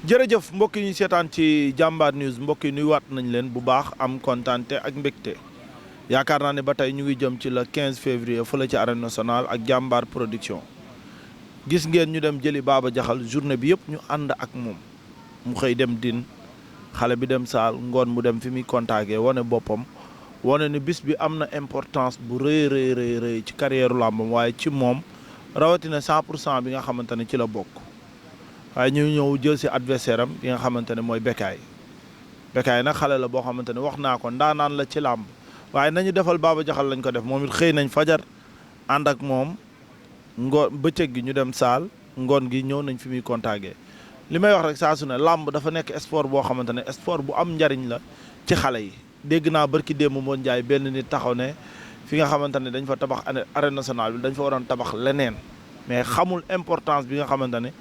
jërëjëf mbokk yi ñu seetaan ci jàmbaar news mbokk yi nuyuwaat nañ leen bu baax am kontaante ak mbégte yaakaar naa ne ba tey ñu ngi jëm ci le 15 février fële ci arène nationale ak jàmbaar production gis ngeen ñu dem jëli Baba Jaxal journée bi yëpp ñu ànd ak moom mu xëy dem din xale bi dem saal ngoon mu dem fi muy contacté wane boppam wane ni bis bi am na importance bu rëy rëy ci carrière làmbam waaye ci moom rawatina 100% bi nga xamante ne ci la bokk. waaye ñu ñëw jël si adversaire am bi nga xamante ne mooy Bécaye nag xale la boo xamante ne wax naa ko ndaanaan la ci làmb waaye nañu defal Baba Jaxal lañ ko def moom it xëy nañ fajar ànd ak moom ngoon bëccëg gi ñu dem saal ngoon gi ñëw nañ fi muy contacté li may wax rek saa su ne làmb dafa nekk sport boo xamante ne sport bu am njariñ la ci xale yi dégg naa barki démb moo njaay benn nit taxaw ne fi nga xamante ne dañ fa tabax arène nationale bi dañ fa waroon tabax leneen mais xamul importance bi nga xamante ne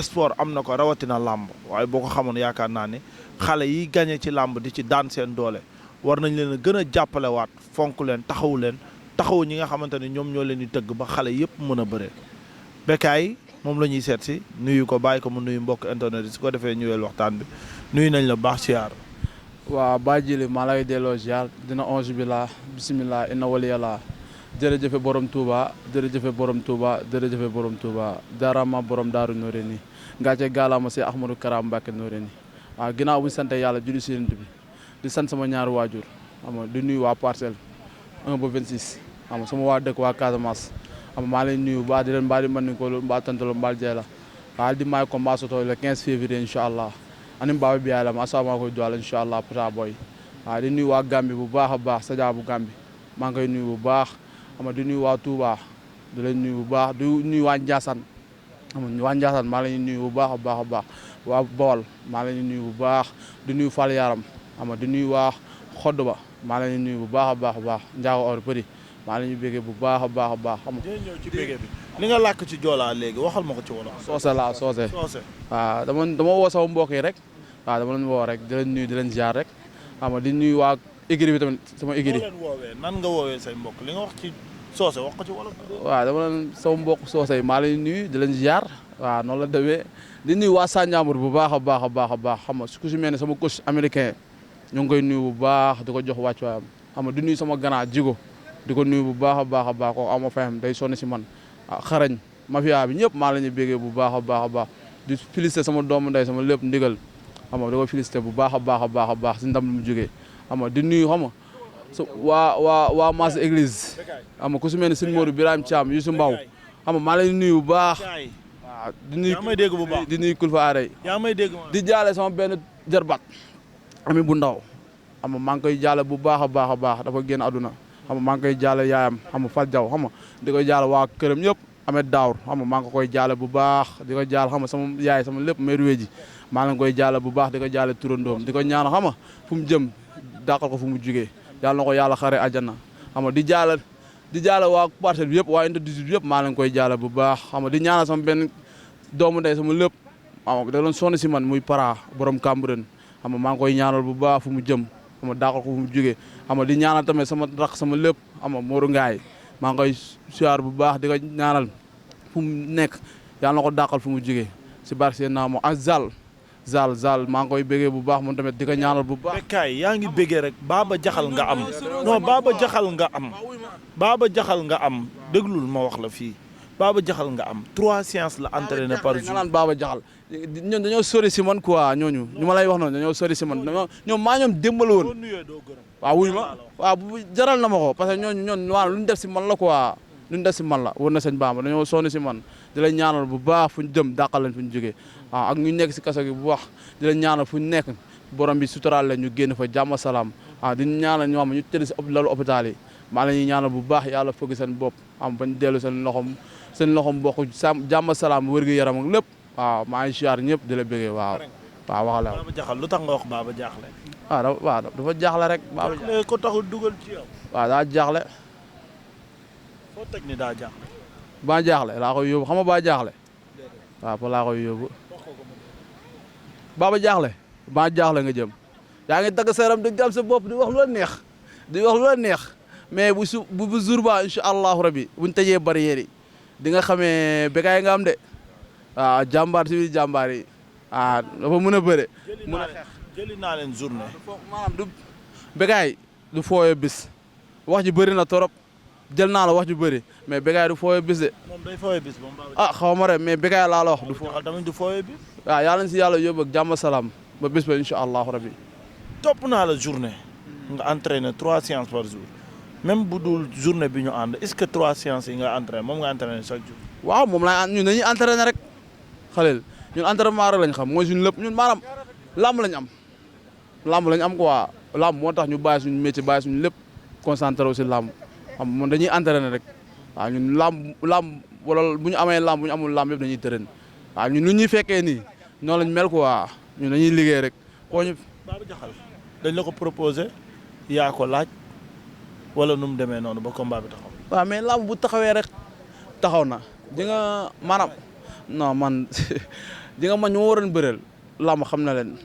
sport am na ko rawatina làmb waaye boo ko xamoon yaakaar naa ne xale yi gagné ci làmb di ci daan seen doole war nañ leen a gën a jàppalewaat fonk leen taxawu ñi nga xamante ne ñoom ñoo leen di tëgg ba xale yëpp mën a bëree. Bécaye moom la ñuy seet si nuyu ko bàyyi ko mu nuyu mbokk internet yi su ko defee ñëweel waxtaan bi nuyu nañ la baax siyaar. waaw Baye Jili maa lay delloo ziar dina onze bi la bisimilah inna waliyallah jërëjëfe borom Touba jërëjëfe borom Touba jërëjëfe borom Touba jaaraama borom Daaru Noreyni ngàcce gaalaama si Ahmadou Karam Mbacke Noreyni waaw ginnaaw bu ñu sant yàlla julli si bi di sant sama ñaari waajur xam nga di nuyu waa parcelle 1 ba 26 xam nga sama waa dëkk waa Casamance xam nga maa leen nuyu baax di leen mbaa di mën ni ko mbaa tantalo mbaa jee la waaw di may ko mbaa soto le 15 février incha allah anim baba biyaay la ma asama koy doole incha allah pata boy waaw di nuyu waa Gambie bu baax a baax Sadia bu Gambie maa ngi koy nuyu bu baax xam nga di nuyu waa Touba di leen nuyu bu baax di nuyu waa Ndiassane xam nga waa Ndiassane maa leen nuyu bu baax a baax a baax waa Bawol maa leen nuyu bu baax di nuyu Fall Yaram xam nga di nuyu waa Xodba maa leen nuyu bu baax a baax a baax Ndiago or përi maa leen ñu béggee bu baax a baax a baax xam nga ñëw ci béggee bi li nga làkk ci joolaa léegi waxal ma ko ci wolof. soose laa soose waaw dama woo sama mbokk yi rek waaw dama leen woo rek di leen nuyu di leen ziar rek xam nga di nuyu waa écurie bi tamit sama écurie leen woowee nan nga woowee say mbokk li nga wax ci soose wax ko ci wolof. waaw dama leen sama mbokk soose yi maa leen nuyu di leen ziar waaw noonu la demee di nuyu waa Sanjambur bu baax a baax a baax a baax xam nga ku si mel ne sama coach américain ñu ngi koy nuyu bu baax di ko jox wàccuwaayam xam nga di nuyu sama gannaaw jigo di ko nuyu bu baax a baax a baax ko ama fayam day sonn si man xarañ mafia bi ñëpp maa la ñuy béggee bu baax a baax a baax di félicité sama doomu ndey sama lépp ndigal xam nga da ko félicité bu baax a baax a baax a baax si ndam lu mu jógee xam nga di nuyu xam nga waa Mass Église xam nga ku si mel ne sëñ Modou Birame Thiam Youssou Mbaw xam nga maa la ñuy nuyu bu baax waaw di nuyu yaa may dégg bu baax di nuyu Kulfa Aray yaa may dégg di jaale sama benn jarbat ami bu ndaw xam nga maa ngi koy jaale bu baax a baax a baax dafa génn àdduna xam nga maa ngi koy jaale yaayam xam nga Fat Diaw xam nga di koy jaale waa këram ñëpp Amet Daawur xam nga maa ngi koy jaale bu baax di ko jaale xam nga sama yaay sama lépp mère Wéji maa ngi koy jaale bu baax di ko jaale turandoom di ko ñaan xam nga fu mu jëm dàqal ko fu mu jugee yàlla na ko yàlla xare àjjana xam nga di jaale waa parcelle bi yëpp waa unité 18 bi yëpp maa ngi koy jaale bu baax xam nga di ñaanal sama benn doomu ndey sama lépp xam nga da doon sonn si man muy para borom Cambérène xam nga maa ngi koy ñaanal bu baax fu mu jëm xam nga dàqal ko fu mu jugee xam nga di ñaanal tamit sama rax sama lépp xam nga Modou Ngaay maa ngi koy siyaar bu baax di ko ñaanal fu mu nekk yàlla na ko dàqal fu mu jugee si barke seen naa moom ak Zal maa ngi koy béggee bu baax moom tamit di ko ñaanal bu baax. Bécaye yaa ngi béggee rek Baba Jaxal nga am non Baba Jaxal nga am Baba Jaxal nga am déglul ma wax la fii Baba Jaxal nga am 3 séances la entraîné par jour. nga naan Baba Jaxal ñoom dañoo sori si man quoi ñooñu ñu ma lay wax noonu dañoo sori si man ñoom maa ñoom démbal woon waaw wuy ma waaw jaral na ma ko parce que ñooñu waaw lu ñu def si man la quoi lu ñu def si man la war na sëñ Bamba dañoo sonn si man di la ñaanal bu baax fu ñu jëm dàqal leen fu ñu jógee waaw ak ñu nekk si kaso gi bu wax di la ñaanal fu ñu nekk borom bi suturaal leen ñu génn fa jàmm salaam waaw di ñaanal ñoo xam ñu tëdd si lalu hôpital yi maa la ñuy ñaanal bu baax yàlla fëgg seen bopp am bañ dellu seen loxom bokk jàmm salaam wér-gu yaram ak lépp waaw maa ngi siyaar ñëpp di la bëggee waaw wax la Baba Jaxal lu tax nga wax Baba jaaxle waaw dafa jaaxle rek Baba ko taxul dugal ci yow waaw daa jaaxle foo teg ni daa jaaxle ba jaaxle laa koy yóbbu xam nga ba jaaxle waaw fa laa koy yóbbu Baba jaaxle ba jaaxle nga jëm yaa ngi tagg sa yaram di gam sa bopp di wax lu la neex mais bu jour ba incha allahu rabi buñ tëjee barrière yi di nga xamee Bécaye nga am de waaw jàmbaar si biir jàmbaar yi dafa mën a bëre. mën a xeex jëli naa leen journée. maanaam du Bécaye du fooyee bis wax ji bëri na torop jël naa la wax ju bëri mais Bécaye du fooyee bis de. moom day fooyee bis moom. xaw ma rek mais Bécaye laa la wax du fooyee tamit du fooyee bis. waaw yàlla na si yàlla yóbbu ak jàmm salaam ba bis ba incha allahu rabi. topp naa la journée. nga entraîné 3 séances par jour. même bu dul journée bi ñu ànd est-ce que 3 séances yi nga entraîné moom nga entraîné chaque jour. waaw moom laay ñun dañuy entraîné rek xaleel ñun entraînement rek lañ xam mooy suñu lépp ñun maanaam làmb lañ am. làmb lañ am quoi làmb moo tax ñu bàyyi suñu métier bàyyi suñu lépp concentré wu si làmb xam moom dañuy entraîné rek waaw ñun làmb wala bu ñu amee làmb bu ñu amul làmb yëpp dañuy tërën waaw ñun lu ñuy fekkee nii noonu lañ mel quoi ñun dañuy liggéey rek. koo ñu Baba Diakhal dañ la ko proposé yaa ko laaj wala nu mu demee noonu ba combat bi taxaw. waaw mais làmb bu taxawee rek taxaw na di nga maanaam non man di nga man ñu ma waroon bëreel làmb xam na leen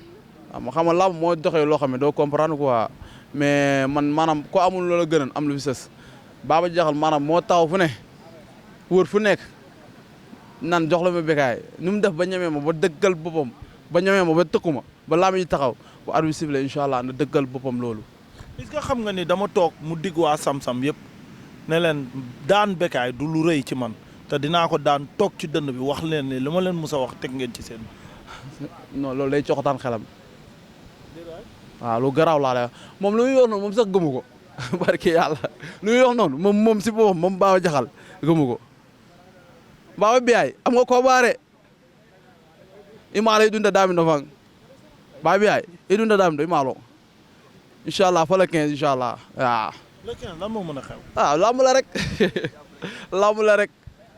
waaw xam nga làmb moo doxee loo xam ne doo comprendre quoi mais man maanaam ko amul loola gënan am lu fi sës Baba Diakhal maanaam moo taw fu ne wër fu nekk nan jox la ma Bécaye nu mu def ba ñemee ma ba dëggal boppam ba ñemee ma ba tëkku ma ba làmb ji taxaw bu arbitre bi sifflé incha allah na dëggal boppam loolu. est-ce que xam nga ni dama toog mu digg waa Sam-Sam yëpp ne leen daan Bécaye du lu rëy ci man te dinaa ko daan toog ci dënn bi wax leen ni li ma leen mus a wax teg ngeen ci seen. non loolu day coxataan xelam. waaw lu garaaw laa lay wax moom lu muy wax noonu moom sax gëmu ko barke yàlla lu muy wax noonu moom si boppam moom Baba Diakhal gëmu ko. Baba Biaye am nga koo baare imaalo i dunda daami no fang Baba Biaye i dunda daami do imaalo incha allah fa la 15 incha allah waaw. le 15 lan moo mën a xew. lamb la rek lamb la rek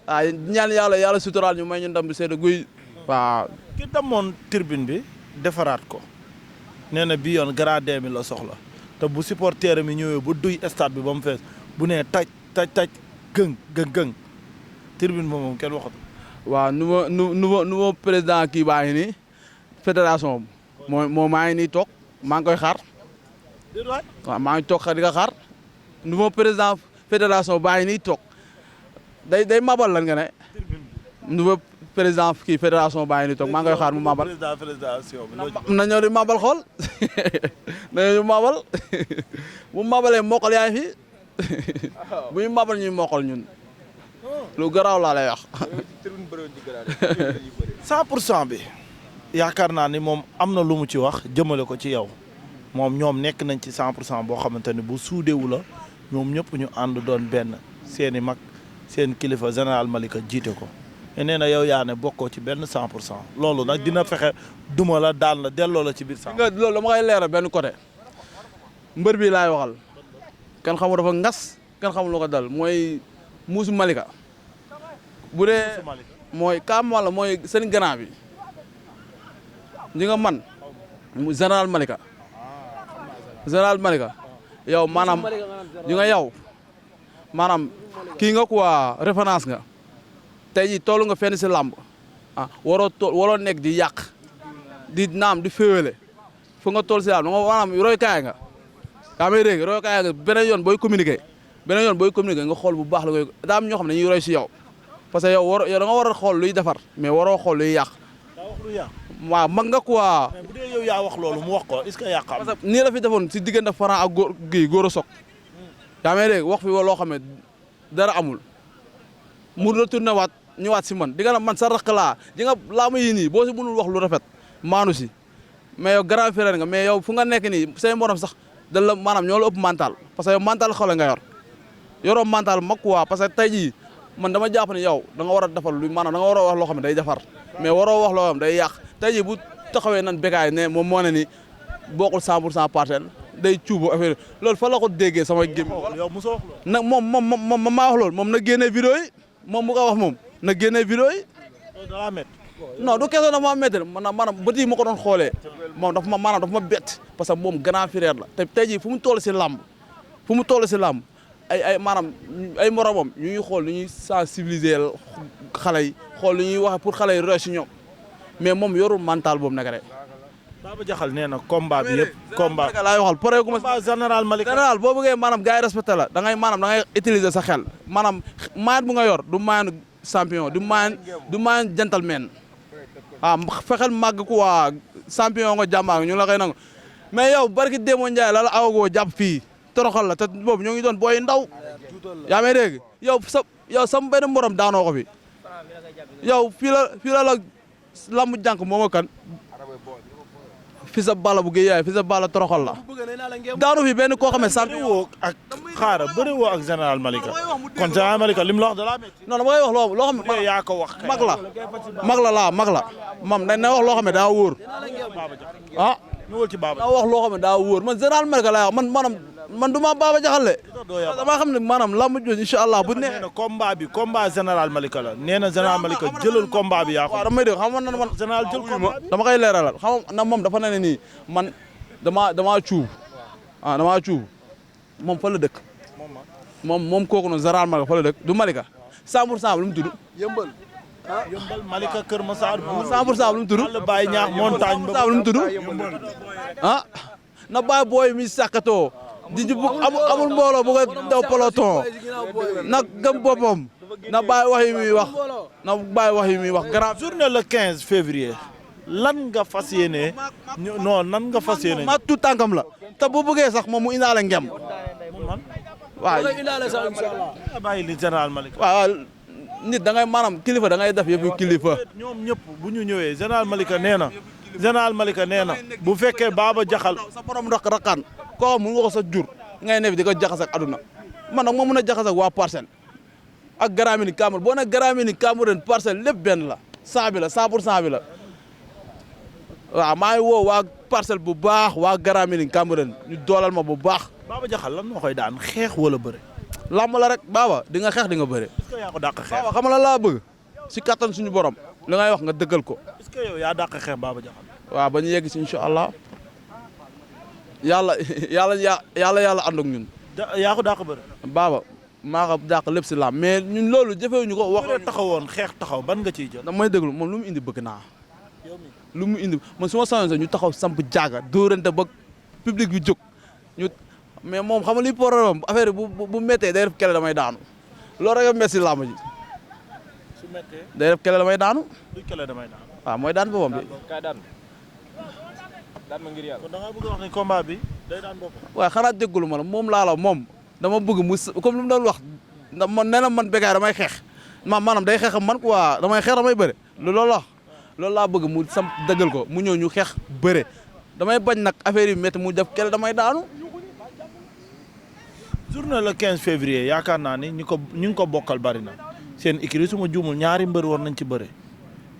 waaw ñaan yàlla suturaal ñu may ñu ndam bi sedd guy waaw. ki demoon tribune bi defaraat ko nee na bii yoon gradé mi la soxla te bu supporter mi ñëwee ba duy stade bi ba mu fees bu nee taj gëng tribune ba moom kenn waxatu. waaw nouveau président kii baa ngi nii fédération moo maa ngi nii toog maa ngi koy xaar. waaw maa ngi toog di nga xaar nouveau président fédération baa ngi nii toog day mabal lan nga ne. nouveau président kii fédération baa ngi nii toog maa ngi koy xaar mu mabal. na ñëw di mabal xool na ñëw di mabal bu mabalee mokkal yaa ngi fi bu ñu mabal ñuy mokkal ñun. lu garaaw laa lay wax. 100% bi yaakaar naa ni moom am na lu mu ci wax jëmale ko ci yow moom ñoom nekk nañ ci 100% boo xamante ni bu suudewu la ñoom ñëpp ñu ànd doon benn seeni mag seen kilifa général Malika jiite ko te nee na yow yaa ne bokkoo ci benn 100% loolu nag dina fexe duma la daan la delloo la ci biir 100%. nga loolu dama koy leeral benn côté mbër bi laay waxal kan xamul dafa ngas kan xamul lu ko dal mooy muusu Malika. bu dee mooy kaam wala mooy seen grand bi ñi nga man général Malika yow maanaam ñi nga yow maanaam kii nga quoi référence nga tey jii toll nga fenn si làmb waroo nekk di yàq di naam di féewale fu nga toll si làmb maanaam roykaay nga yaa may dégg roykaay nga beneen yoon booy communiquer nga xool bu baax la koy daa am ñoo xam ne dañuy roy si yow parce que yow da nga war a xool luy defar mais waroo xool luy yàq. daa wax lu yàq. waaw mag nga quoi. mais bu dee yow yaa wax loolu mu wax ko est-ce que yàq am. parce que nii la fi defoon si diggante Franc ak góor a soog. yaa may dégg wax fi loo xam ne dara amul mu retourné waat ñëwaat si man di nga man sa rakk laa di nga laamu yi nii boo si mënul wax lu rafet maanu si mais yow grand frère nga mais yow fu nga nekk nii say morom sax da la maanaam ñoo la ëpp mental parce que yow mental xale nga yoroo mental mag quoi parce que tey jii man dama jàpp ne yow da nga war a defal lu maanaam da nga war a wax loo xam ne day defar mais waroo wax loo xam ne day yàq tey jii bu taxawee nan Bécaye ne moom moo ne ni bokkul 100% parcelle day cuubu affaire loolu fa la ko déggee sama gémmi yow mosoo wax loolu. nag moom maa wax loolu moom na génnee vidéo yi moom bu ko wax moom na génnee vidéo yi. dara métti. non du question dafa ma métti maanaam bët yi ma ko doon xoolee moom dafa ma bett parce que moom grand frère la te tey jii fu mu toll si làmb ay maanaam ay moromam ñu ngi xool nu ñuy sensibiliser xale yi xool lu ñuy wax pour xale yi roy si ñoom mais moom yorul mental boobu naka de. Baba Diakhal nee na combat bi yëpp. combat laay waxal pare gu ma. combat général Malika. général boo bëggee maanaam gars yi respecté la da ngay utiliser sa xel maanaam moyen bu nga yor du moyen champion du moyen gentleman fexeel màgg quoi champion nga jàmbaar ñu la koy nangu mais yow barki Demba Ndiaye la awagoo jàpp fii toroxal la te boobu ñoo ngi doon booy ndaw yaa may dégg yow sam benn morom daanoo ko fi yow fii la lamb jànk moom a kan fi sa bala bu géej yaay fi sa bala toroxal la daanu fi benn koo xam ne sant woo ak xaara bëri woo ak général Malika kon général Malika lim la wax da laa métti non dama koy wax loo xam ne yaa ko wax mag la mam dañ na wax loo xam ne daa wóor ah ñëwal ci Baba daa wax loo xam ne daa wóor man général Malika laa wax man du ma Baba Jaxal le dama xam ne maanaam lamb jooju incha allah bu neexee combat général Malika la nee na général Malika jëlal combat bi yaa ko damay dégg xam nga man général jël combat dama koy leeralal xam na moom dafa ne nii man damaa cuub damaa cuub moom fa la dëkk moom kooku noonu général Malika fa la dëkk du Malika 100% lu mu tudd yëmbal Malika Kër Massar 100% lu mu tudd la Baye Ñaax montagne lu mu tudd na bàyyi booy mi sàkkatoo di amul mbooloo bu ko daw peloton na gëm boppam na bàyyi wax yi muy wax na bàyyi wax yi muy wax grand journée le 15 février lan nga fas yéene non nan nga fas yéene ma tout tànkam la te bu bëggee sax moom mu indaale ngem waaw bàyyi li général Malika waaw nit da ngay maanaam kilifa da ngay def yëpp kilifa ñoom ñëpp bu ñu ñëwee général Malika nee na bu fekkee Baba Jaxal sa borom rakkaan koo xam mun nga ko sa jur ngay ne di ko jaxas ak aduna man nag ma mun a jaxas ak waa Parcelles ak Garamini Cameroun boo ne Garamini Cameroun Parcelles lépp benn la 100 bi la 100% bi la waaw maa ngi woo waa Parcelles bu baax waa Garamini Cameroun ñu doolal ma bu baax. Baba Jaxal lan moo koy daan xeex wala bëre. lamb la rek Baba di nga xeex di nga bëre. est-ce que yaa ko dàq xeex. Baba xam nga la laa bëgg si kattan suñu borom li ngay wax nga dëggal ko. est-ce que yow yaa dàq xeex Baba Jaxal. waaw ba ñu yegg si incha allah yàlla ànd ak ñun. yaa ko dàq bëre. Baba maa ko dàq lépp si lamb mais ñun loolu jëfewuñu ko wax. taxawoon xeex taxaw ban nga ciy jël. da may déglu moom lu mu indi bëgg naa. lu mu indi man su ma sañoon sax ñu taxaw samp jaaga dóorante ba public bi jóg ñu mais moom xam nga li problème affaire bu méttee day def kele damay daanu loolu rek a métti si làmb ji. su méttee day def kele damay daanu. luy kele damay daanu. waaw mooy daan boppam bi. daan ma ngir yàlla. kon da nga bëgg a wax ne combat bi day daan boppam. waaye xanaa déggulu ma la moom laa la moom dama bëgg mu comme lu mu doon wax ndax man nee na man Bécaye damay xeex maanaam day xeex man quoi damay xeex damay bëre loolu la loolu laa bëgg mu sam dëggal ko mu ñëw ñu xeex bëre damay bañ nag affaire yi métti mu def kele damay daanu. journée le 15 février yaakaar naa ni ñu ngi ko bokkal bari na seen écurie su ma juumul ñaari mbër war nañ ci bëre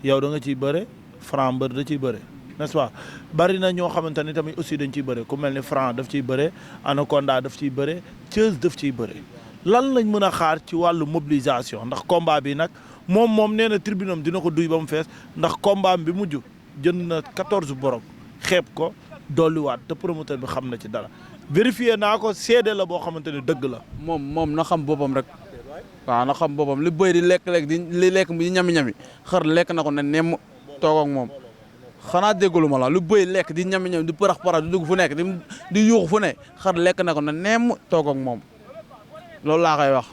yow da nga ciy bëre Franc mbër da ciy bëre n'est-ce pas bari na ñoo xamante ni tamit aussi dañ ciy bëre ku mel ni Franc daf ciy bëre Anaconda daf ciy bëre Thiès daf ciy bëre lan lañ mën a xaar ci wàllu mobilisation ndax combat bi nag moom nee na tribune am dina ko duy ba mu fees ndax combat bi mujj jënd na 14 borog xeeb ko dolliwaat te promoteur bi xam na ci dara vérifié naa ko seede la boo xamante ne dëgg la. moom na xam boppam rek waaw na xam boppam li bëy di lekk-lekk li lekk di ñami-ñami xar lekk na ko ne nemm toog ak moom xanaa déggalu ma la lu bëy lekk di ñami-ñami di parax di dugg fu nekk di yuuxu fu ne xar lekk na ko ne nemm toog ak moom loolu laa koy wax.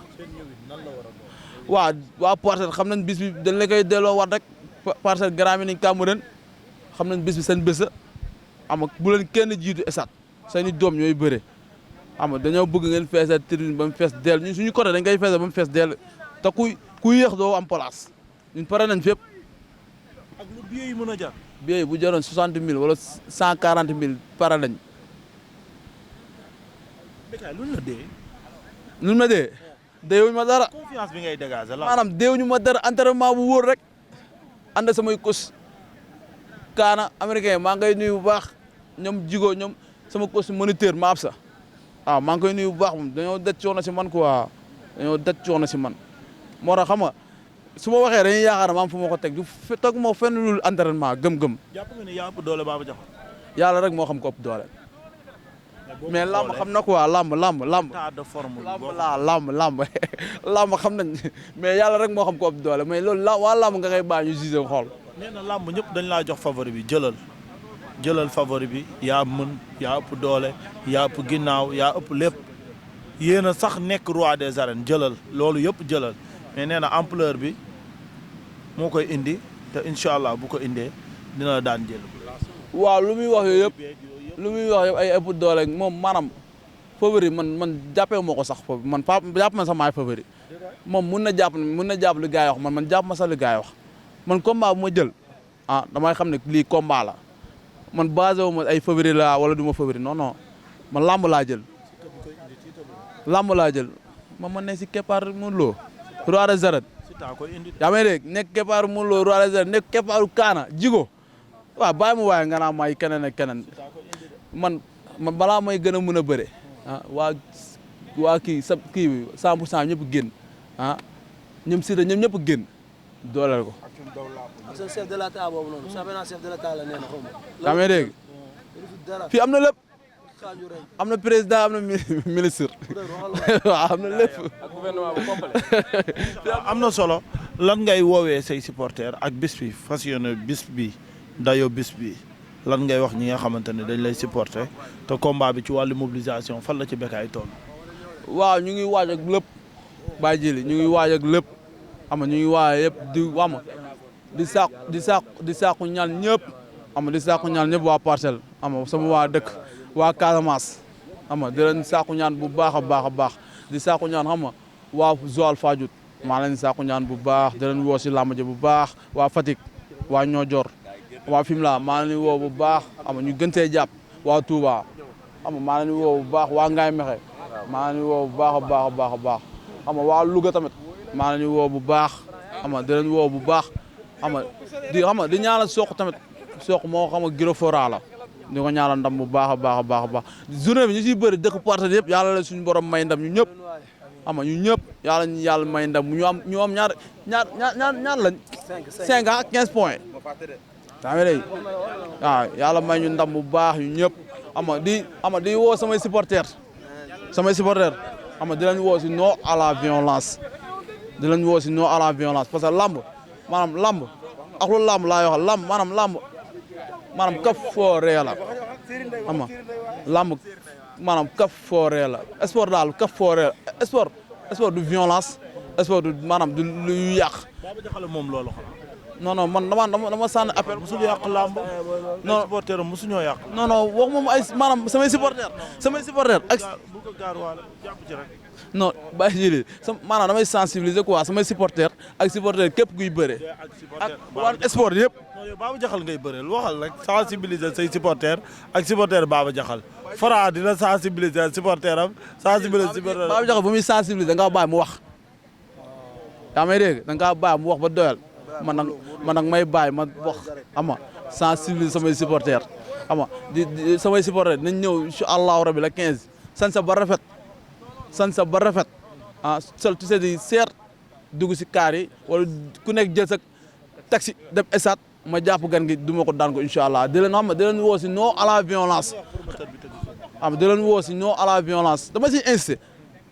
waa Parcelles xam nañ bis bi dañ la koy delloo waat rek Parcelles Garamini Cameroun xam nañ bis bi seen bés ama bu leen kenn jiitu esat seeni doom ñooy bëre ama dañoo bëgg ngeen feesal tribune ba mu fees dell ñun suñu côté dañ koy feesal ba mu fees dell te ku yéex doo am place ñun pare nañ fépp. ak lu billet yi mën a jar. billet yi bu jaroon 60 000 wala 140 000 pare nañ. Bécaye luñ la dee. luñ ma dee. deewuñu ma dara. confiance bi ngay dégager la. maanaam deewuñu ma dara entraînement bu wóor rek ànd samay coach kaana américain maa ngay nuyu bu baax ñoom jigo ñoom sama coach moniteur ma ab sa waaw maa ngi koy nuyu bu baax moom dañoo det coono si man quoi dañoo det coono si man moo tax xam nga su ma waxee dañuy yaakaar ne maam fu ma ko teg du toog moo fenn lul entraînement gëm-gëm. jàpp nga ne yaa ëpp doole Baba Jaxal. yàlla rek moo xam ko ëpp doole. mais lamb xam na quoi lamb. tas de forme lamb xam nañ mais yàlla rek moo xam ko ëpp doole mais loolu waa lamb nga koy bàyyi ñu gisee xool. nee na lamb ñëpp dañ laa jox favori bi jëlal favori bi yaa mën yaa ëpp doole yaa ëpp ginnaaw yaa ëpp lépp yéen a sax nekk roi des arènes jëlal loolu yëpp jëlal mais nee na ampleur bi moo koy indi te incha allah bu ko indee dina la daan jël. waaw lu muy wax yooyu yëpp ay ëpp doole moom maanaam favori man jàppee moo ko sax foofu man jàpp ma sax maay favori moom mun na jàpp lu gars yi wax man jàpp ma sax lu gars yi wax man combat bu ma jël damay xam ne lii combat la man basé wu ma ay favori la wala du ma favori non non man làmb laa jël ma ne si keppaar Modou Lo roi des arènes yaa may dégg nekk keppaaru Modou Lo roi des arènes nekk keppaaru Kaana Jigo waaw bàyyi ma waaye nga naa may keneen ak keneen man balaa may gën a mën a bëre waa kii kii bi 100% ñëpp génn ñoom Sida ñoom ñëpp génn dooleel ko. ak seen chef de l'État boobu noonu championnat chef de l'État la nee na xaw ma. yaa may dégg fii am na lépp am na président am na ministre waaw am na lépp. ak gouvernement bu complet. am na solo lan ngay woowee say supporters ak bis bi fas yéene bis bi dayoo bis bi lan ngay wax ñi nga xamante ne dañ lay supporter te combat bi ci wàllu mobilisation fan la ci Bécaye toll. waaw ñu ngi waaj ak lépp Baye Djily ñu ngi waaj ak lépp ñu ngi waaj yëpp di sàkku ñaan ñëpp di sàkku ñaan ñëpp waa Parcelles sama waa dëkk waa Casamance di leen sàkku ñaan bu baax a baax a baax di sàkku ñaan waa Joal Fadiouth maa leen sàkku ñaan bu baax di leen woo si làmb ji bu baax waa Fatick waa Niodior waa Fimela maa leen woo bu baax ñu gën see jàpp waa Touba maa leen woo bu baax waa Ngaye Mexe maa leen woo bu baax a baax a baax a baax waa Louga tamit maa leen woo bu baax di leen woo bu baax di ñaanal Sokh tamit Sokh moo Giro Fora la di ko ñaanal ndam bu baax a baax a baax a baax journée bi ñu siy bëri dëkk Parcelles yëpp yàlla la suñu borom may ndam ñu ñëpp ñu ñëpp yàlla may ndam ñu am ñaar lañ 5 à 15 points daa ngi waaw yàlla may ñu ndam bu baax ñu ñëpp di woo samay supporters di leen woo si non à la violence parce que lamb ak lu lamb laa wax lamb kaf fooree la lamb kaf fooree la sport daal kaf fooree la sport du violence sport du du lu yàq. Baba Diakhal moom loolu non man dama sànni appel. musul yàq lamb. non supporter musuñoo yàq. non wax moom ay samay supporter ak. bu ko gaarwaale jàpp ci rek. non Baye Djily damay sensibiliser quoi samay supporter ak supporter képp kuy bëre. ak waan sport yëpp. non yow Baba Diakhal ngay bëreel waxal rek sensibiliser say supporter ak supporter Baba Diakhal Fara dina sensibiliser supporter am sensibiliser supporter am. Baba Diakhal bu muy sensibiliser da nga bàyyi mu wax. yaa may dégg da nga bàyyi mu wax ba doyal man nag may bàyyi ma wax sensibiliser samay supporter di samay supporter nañ ñëw incha allahu rabi la 15 sansa ba rafet sol tu sais di seet dugg si kaar yi wala ku nekk jël sa taxi dem esat ma jàpp gan gi du ma ko daan ko incha allah di leen woo si non à la violence di leen woo si non à la violence dama si insisté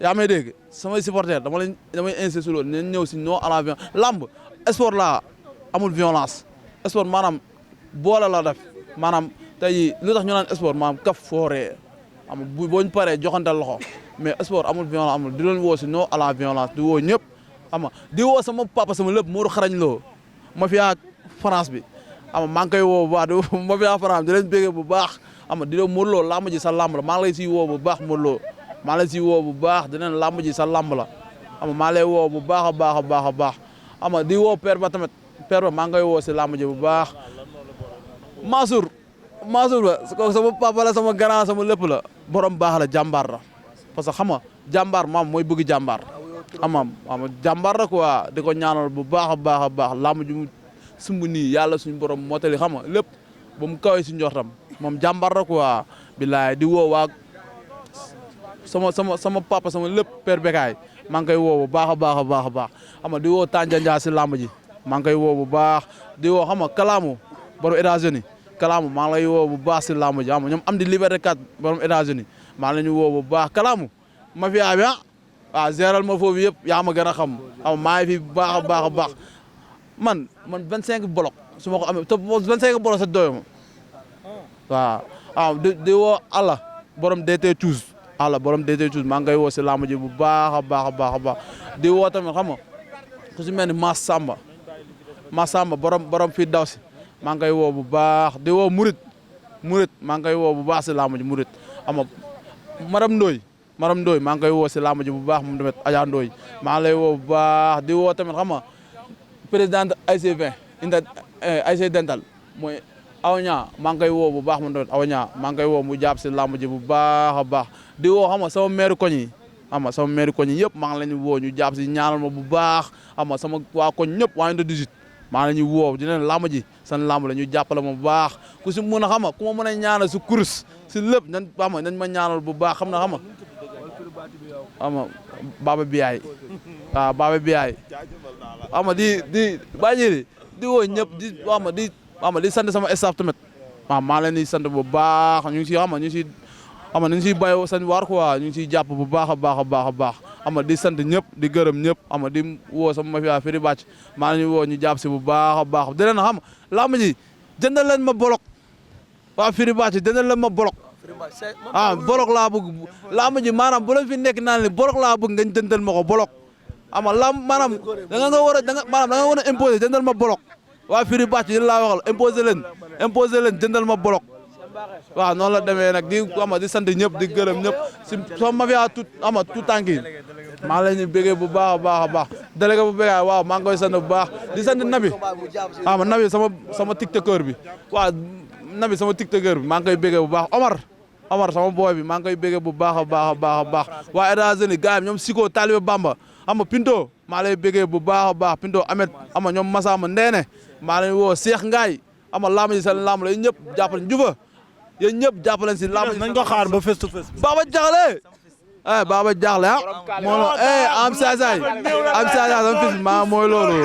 yaa may dégg samay supporter damay insisté su loolu nañ ñëw si non à la violence lamb sport la amul violence sport boole la def tey lu tax ñu naan sport kaf fooree boo ñu paree joxantal loxo mais sport amul violence di leen woo si non à la violence di woo ñëpp di woo sama papa sama lépp Mourou xarañ loo mafia France bi maa ngi koy woo bu baax di mafia France di leen bégee bu baax di leen Modou Lo lamb ji sa lamb la maa ngi lay siy woo bu baax Modou Lo maa lay siy woo bu baax di leen lamb ji sa lamb la maa lay woo bu baax a baax a baax a baax di woo père ba tamit père ba maa ngi koy woo si lamb ji bu baax Mansour ba sama papa la sama grand sama lépp la borom baax la jàmbaar la parce que jàmbaar mooy bëgg jàmbaar jàmbaar la quoi di ko ñaanal bu baax a baax a baax lamb ji mu sumb nii yàlla suñu borom mottali lépp ba mu kawee si njortam moom jàmbaar la quoi bilaay di woo waa sama papa sama lépp père Bécaye maa ngi koy woo bu baax a baax a baax a baax di woo Tandian si lamb ji maa ngi koy woo bu baax di woo Kalaamu borom États-Unis Kalaamu maa ngi lay woo bu baax si lamb ji ñoom am di Liberté 4 borom États-Unis maa ngi leen woo bu baax Kalaamu mafia bi géral ma foofu yëpp yaa ma gën a xam maa ngi fi bu baax a baax a baax man 25 bloc su ma ko amee te 25 bloc sa doyoo ma waaw di woo Allah borom DT Tous borom DT Tous maa ngi koy woo si lamb ji bu baax a baax a baax a baax di woo tamit ku si mel ni Mass Samba Massamba borom fii daw si maa ngi koy woo bu baax di woo Murit maa ngi koy woo bu baax si làmb ji Murit ama Maram Ndoy maa ngi koy woo si làmb ji bu baax moom tamit Adja Ndoy maa ngi lay woo bu baax di woo tamit xam nga président IC20 inda IC dental mooy Awaña maa ngi koy woo bu baax moom tamit Awaña maa ngi koy woo mu jàpp si làmb ji bu baax a baax di woo xam nga sama maire koñ yi xam nga sama maire koñ yi yëpp maa ngi leen di woo ñu jàpp si ñaanal ma bu baax xam nga sama waa koñ ñëpp waa Inde 18 maa la ñuy woo di leen làmb ji seen làmb la ñu jàppale ma bu baax ku si mën a xam nga ku ma mën a ñaanal si course si lépp nañ xam nga nañ ma ñaanal bu baax xam na xam nga Baba Biaye waaw Baba Biaye xam nga di bàyyi di woo ñëpp di xam nga di sant sama staff tamit waaw maa leen di sant bu baax ñu ngi si xam nga ñu ngi siy bàyyi seen waar quoi ñu ngi siy jàpp bu baax a baax xam nga di sant ñëpp di gërëm ñëpp xam nga di woo sama mafia Firi Bàcc maa ngi woo ñu jàpp si bu baax a baax di leen xam làmb ji jëndal leen ma bolok waa Firi Bàcc jëndal leen ma bolok bolok laa bëgg làmb ji maanaam bu leen fi nekk naan li bolok laa bëgg nga jëndal ma ko bolok ama làmb maanaam da nga war a imposer jëndal ma bolok waa Firi Bàcc yi laa waxal imposer leen jëndal ma bolok waaw noonu la demee nag di ama di sant ñëpp di gërëm ñëpp si sama mafia tout tànk yi maa ngi leen di bëggee bu baax a baax délégué bu bëggee waaw maa ngi koy sant bu baax di sant Nabi Nabi sama tiktokeur bi waaw Nabi sama tiktokeur bi maa ngi koy bëggee bu baax Omar sama boy bi maa ngi koy bëggee bu baax a baax waa États-Unis gars yi ñoom Siko Talibé Bamba ama Pinto maa lay bëggee bu baax a baax Pinto Ahmed ama ñoom Massamba Ndeene maa leen woo Cheikh Ngaye ama lamb ji seen lamb la ñëpp jàppale Njuba yéen ñëpp jàppale si lamb nañ ko xaar ba face to face Baba Jaxle Baba Jaxle moo lo am saay sama fils maa mooy loolu